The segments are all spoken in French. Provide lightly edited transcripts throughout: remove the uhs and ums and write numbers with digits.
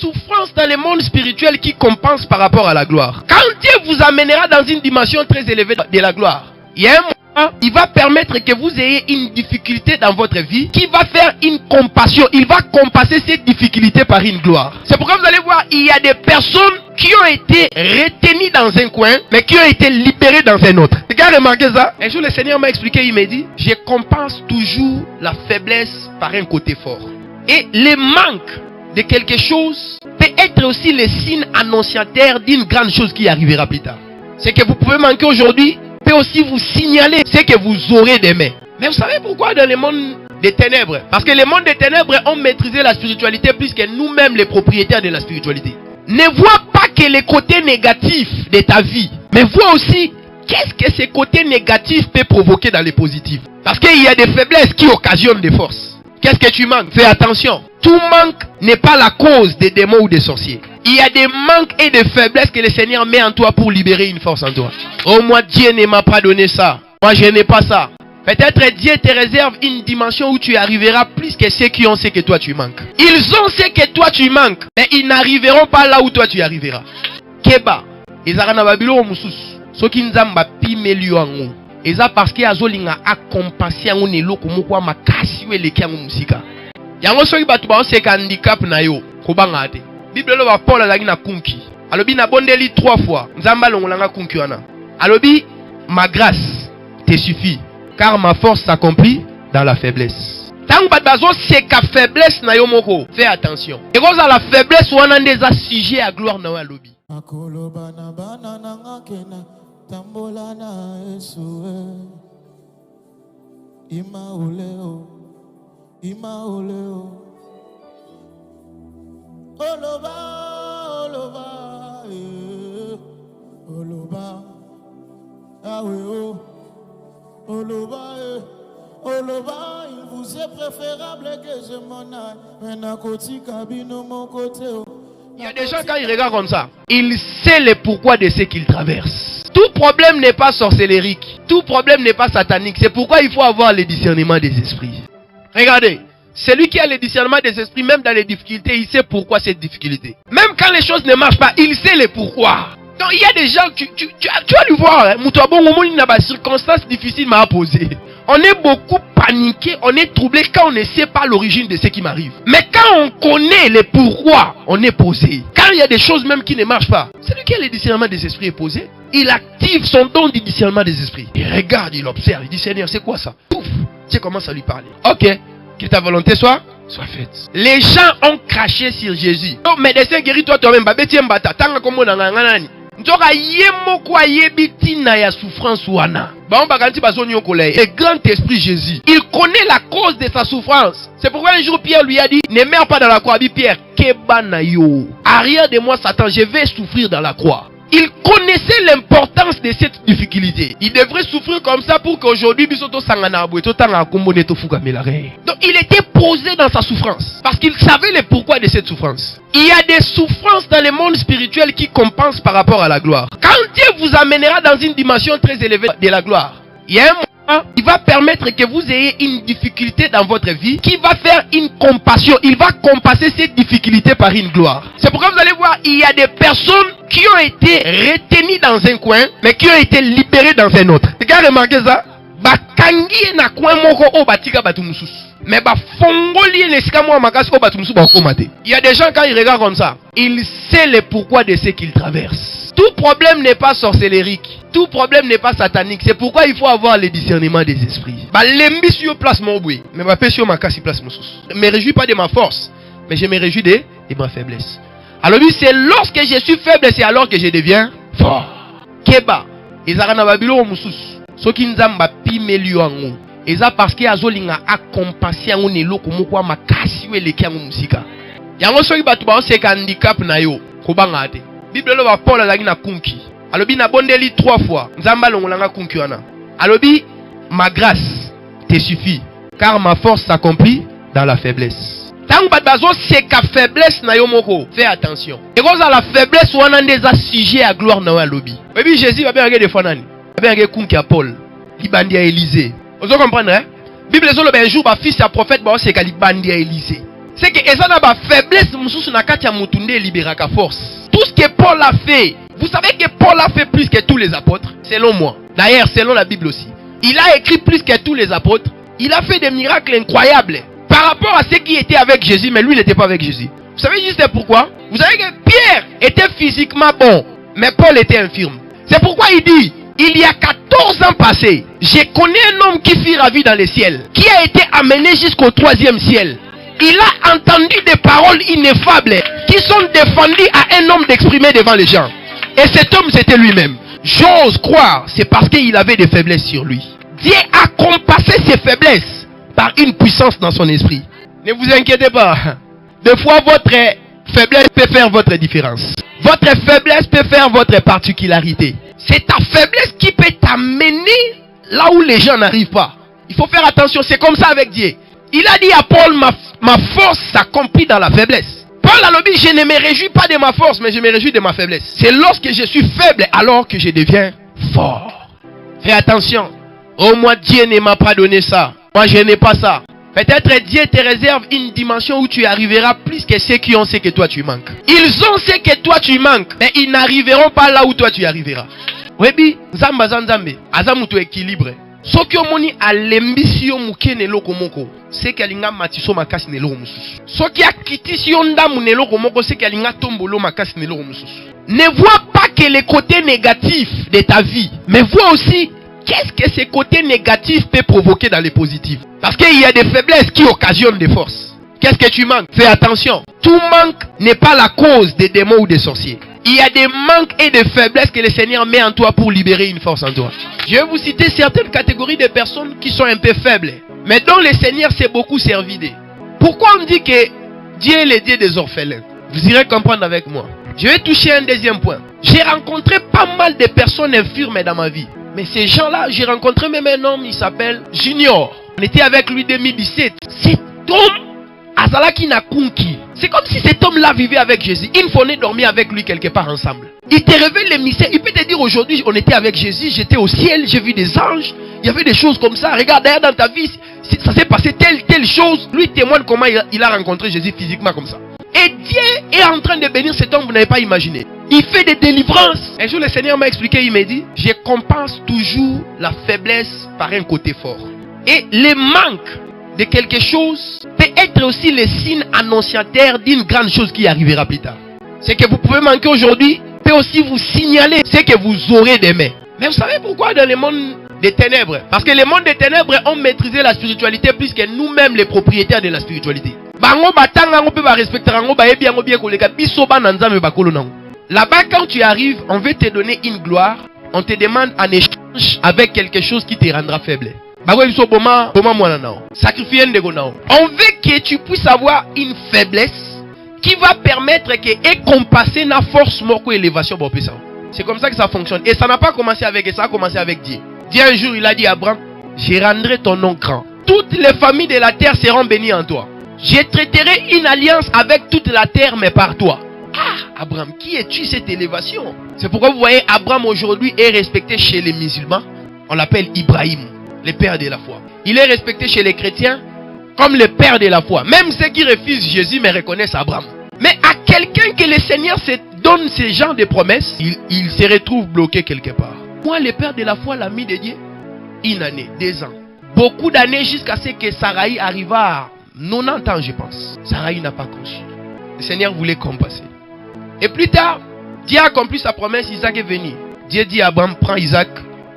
souffrances dans le monde spirituel qui compensent par rapport à la gloire. Quand Dieu vous amènera dans une dimension très élevée de la gloire, il y a un moment, il va permettre que vous ayez une difficulté dans votre vie qui va faire une compassion. Il va compenser cette difficulté par une gloire. C'est pourquoi vous allez voir, il y a des personnes qui ont été retenues dans un coin, mais qui ont été libérées dans un autre. Les gars, remarquez ça. Un jour, le Seigneur m'a expliqué, il m'a dit, je compense toujours la faiblesse par un côté fort. Et le manque de quelque chose peut être aussi le signe annonciateur d'une grande chose qui arrivera plus tard. Ce que vous pouvez manquer aujourd'hui peut aussi vous signaler ce que vous aurez demain. Mais vous savez pourquoi dans le monde des ténèbres? Parce que le monde des ténèbres ont maîtrisé la spiritualité plus que nous-mêmes les propriétaires de la spiritualité. Ne vois pas que les côtés négatifs de ta vie, mais vois aussi qu'est-ce que ces côtés négatifs peuvent provoquer dans les positifs. Parce qu'il y a des faiblesses qui occasionnent des forces. Qu'est-ce que tu manques? Fais attention. Tout manque n'est pas la cause des démons ou des sorciers. Il y a des manques et des faiblesses que le Seigneur met en toi pour libérer une force en toi. Oh, moi, Dieu ne m'a pas donné ça. Moi, je n'ai pas ça. Peut-être Dieu te réserve une dimension où tu arriveras plus que ceux qui ont ce que toi tu manques. Ils ont ce que toi tu manques, mais ils n'arriveront pas là où toi tu arriveras. Keba, ezara babilo musus. Soki nzamba pimelio ango. Eza parce que azolinga accompagner ango neloko moko makasi weleki ango musika. Yango soki batu ba oseka handicap na yo kobanga ate. Bible lo ba Paul azaki na kunki. Alobi na bondeli 3 fois. Nzamba longolanga kunki wana. Alobi ma grâce te suffit car ma force s'accomplit dans la faiblesse. Tant bat bazo seka faiblesse na yo moko. Fais attention. Et cause à la faiblesse wana ndeza sujet à gloire na alobi. Akoloba na bana na ngakena tambola na Yesu. Ima oleo. Ima oleo. Oloba, oloba, oloba, awe oloba, oloba. Il vous est préférable que je m'en aille. Maintenant côté cabine mon côté. Il y a des gens quand ils regardent comme ça, ils savent le pourquoi de ce qu'ils traversent. Tout problème n'est pas sorcellérique, tout problème n'est pas satanique. C'est pourquoi il faut avoir le discernement des esprits. Regardez. Celui qui a le discernement des esprits, même dans les difficultés, il sait pourquoi cette difficulté. Même quand les choses ne marchent pas, il sait le pourquoi. Donc il y a des gens, tu vas lui voir, il y a des circonstances difficiles à poser. On est beaucoup paniqué, on est troublé quand on ne sait pas l'origine de ce qui m'arrive. Mais quand on connaît le pourquoi, on est posé. Quand il y a des choses même qui ne marchent pas, celui qui a le discernement des esprits est posé. Il active son don du discernement des esprits. Il regarde, il observe, il dit Seigneur, c'est quoi ça? Pouf, tu commences à lui parler. Ok. Que ta volonté soit faite. Les gens ont craché sur Jésus. Donc, médecin guéris toi-même. Babeti mbata. Tanga komo na nganani. Ntoka yemo kwa yebiti na ya souffrance wana. Ba on bakanti bazoni yokolay. Le grand esprit Jésus. Il connaît la cause de sa souffrance. C'est pourquoi un jour Pierre lui a dit ne meurs pas dans la croix. Dit Pierre, keba na yo. Arrière de moi Satan, je vais souffrir dans la croix. Il connaissait l'importance de cette difficulté. Il devrait souffrir comme ça pour qu'aujourd'hui, donc il était posé dans sa souffrance. Parce qu'il savait le pourquoi de cette souffrance. Il y a des souffrances dans le monde spirituel qui compensent par rapport à la gloire. Quand Dieu vous amènera dans une dimension très élevée de la gloire, il y a un moment, il va permettre que vous ayez une difficulté dans votre vie qui va faire une compassion. Il va compenser cette difficulté par une gloire. C'est pourquoi vous allez voir, il y a des personnes qui ont été retenues dans un coin, mais qui ont été libérées dans un autre. Les gars, remarquez ça? Mais il y a des gens quand ils regardent comme ça, ils savent le pourquoi de ce qu'ils traversent. Tout problème n'est pas sorcellérique, tout problème n'est pas satanique. C'est pourquoi il faut avoir le discernement des esprits. Je ne me réjouis pas de ma force, mais je me réjouis de ma faiblesse. Alors lui, c'est lorsque je suis faible, c'est alors que je deviens fort. Keba, ezara na babilo mususu. Soki nzamba pimelio ango. Eza parce que azolinga accompagner ango neloko moko makasi weleki ango musika. Yango soki batu ba oseka handicap na yo kobanga ate. Bible lo ba Paul azaki na kunki. Alobi na bondeli 3 fois. Nzamba longolanga kunki wana. Alobi ma grâce te suffit car ma force s'accomplit dans la faiblesse. Tant que bazo seka faiblesse na yo moko, fais attention. Et cause à la faiblesse wana ndeza sujet à gloire na alobi. Et puis Jésus va bien regarder des fois nani. Va bien regarder kunki à Paul, libandi à Élisée. Vous comprenez hein? Bible zo le ben jour ba fils à prophète ba seka libandi à Élisée. C'est que ça n'a pas faiblesse, libéraka force. Tout ce que Paul a fait, vous savez que Paul a fait plus que tous les apôtres, selon moi. D'ailleurs, selon la Bible aussi. Il a écrit plus que tous les apôtres. Il a fait des miracles incroyables par rapport à ceux qui étaient avec Jésus, mais lui n'était pas avec Jésus. Vous savez juste pourquoi? Vous savez que Pierre était physiquement bon, mais Paul était infirme. C'est pourquoi il dit, il y a 14 ans passés, j'ai connu un homme qui fut ravi dans les ciels, qui a été amené jusqu'au 3e ciel. Il a entendu des paroles ineffables qui sont défendues à un homme d'exprimer devant les gens. Et cet homme, c'était lui-même. J'ose croire, c'est parce qu'il avait des faiblesses sur lui. Dieu a compassé ses faiblesses par une puissance dans son esprit. Ne vous inquiétez pas. Des fois, votre faiblesse peut faire votre différence. Votre faiblesse peut faire votre particularité. C'est ta faiblesse qui peut t'amener là où les gens n'arrivent pas. Il faut faire attention, c'est comme ça avec Dieu. Il a dit à Paul, ma force s'accomplit dans la faiblesse. Paul a dit, je ne me réjouis pas de ma force, mais je me réjouis de ma faiblesse. C'est lorsque je suis faible, alors que je deviens fort. Fais attention. Oh, moi, Dieu ne m'a pas donné ça. Moi, je n'ai pas ça. Peut-être Dieu te réserve une dimension où tu arriveras plus que ceux qui ont ce que toi tu manques. Ils ont ce que toi tu manques, mais ils n'arriveront pas là où toi tu arriveras. Oui, Zamba Zanzambe, Azamuto équilibre. Soki omoni alembisi yo muke neloko moko seki alinga matiso makasi neloko mususu. Soki akitisi yo ndamu neloko moko seki alinga tombolo makasi neloko mususu. Ne vois pas que les côtés négatifs de ta vie, mais vois aussi qu'est-ce que ces côtés négatifs peuvent provoquer dans les positifs. Parce qu'il y a des faiblesses qui occasionnent des forces. Qu'est-ce que tu manques? Fais attention. Tout manque n'est pas la cause des démons ou des sorciers. Il y a des manques et des faiblesses que le Seigneur met en toi pour libérer une force en toi. Je vais vous citer certaines catégories de personnes qui sont un peu faibles, mais dont le Seigneur s'est beaucoup servi d'eux. Pourquoi on dit que Dieu est le Dieu des orphelins? Vous irez comprendre avec moi. Je vais toucher un deuxième point. J'ai rencontré pas mal de personnes infirmes dans ma vie. Mais ces gens-là, j'ai rencontré même un homme, il s'appelle Junior. On était avec lui en 2017. Cet homme, Azalaki Nakunki. C'est comme si cet homme-là vivait avec Jésus. Il faut dormir avec lui quelque part ensemble. Il te révèle les mystères. Il peut te dire aujourd'hui, on était avec Jésus, j'étais au ciel, j'ai vu des anges. Il y avait des choses comme ça. Regarde, d'ailleurs dans ta vie, ça s'est passé telle chose. Lui témoigne comment il a rencontré Jésus physiquement comme ça. Et Dieu est en train de bénir cet homme, vous n'avez pas imaginé. Il fait des délivrances. Un jour, le Seigneur m'a expliqué, il m'a dit, je compense toujours la faiblesse par un côté fort. Et le manque de quelque chose peut être aussi le signe annonciateur d'une grande chose qui arrivera plus tard. Ce que vous pouvez manquer aujourd'hui peut aussi vous signaler ce que vous aurez demain. Mais vous savez pourquoi dans le monde des ténèbres? Parce que les mondes des ténèbres ont maîtrisé la spiritualité plus que nous-mêmes les propriétaires de la spiritualité. Là-bas, quand tu arrives, on veut te donner une gloire. On te demande en échange avec quelque chose qui te rendra faible. On veut que tu puisses avoir une faiblesse qui va permettre que et compasser na force moko élévation. C'est comme ça que ça fonctionne. Et ça n'a pas commencé avec, ça a commencé avec Dieu. Dieu un jour il a dit à Abraham, je rendrai ton nom grand. Toutes les familles de la terre seront bénies en toi. Je traiterai une alliance avec toute la terre, mais par toi. Ah, Abraham, qui es-tu cette élévation? C'est pourquoi vous voyez, Abraham aujourd'hui est respecté chez les musulmans. On l'appelle Ibrahim, le père de la foi. Il est respecté chez les chrétiens comme le père de la foi. Même ceux qui refusent Jésus, mais reconnaissent Abraham. Mais à quelqu'un que le Seigneur donne ce genre de promesses, il se retrouve bloqué quelque part. Moi, le père de la foi, l'ami de Dieu, une année, 2 ans. Beaucoup d'années jusqu'à ce que Sarai arriva à 90 ans, je pense. Sarai n'a pas conçu. Le Seigneur voulait compasser. Et plus tard, Dieu a accompli sa promesse, Isaac est venu. Dieu dit à Abraham, prends Isaac,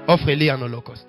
offre-le en holocauste.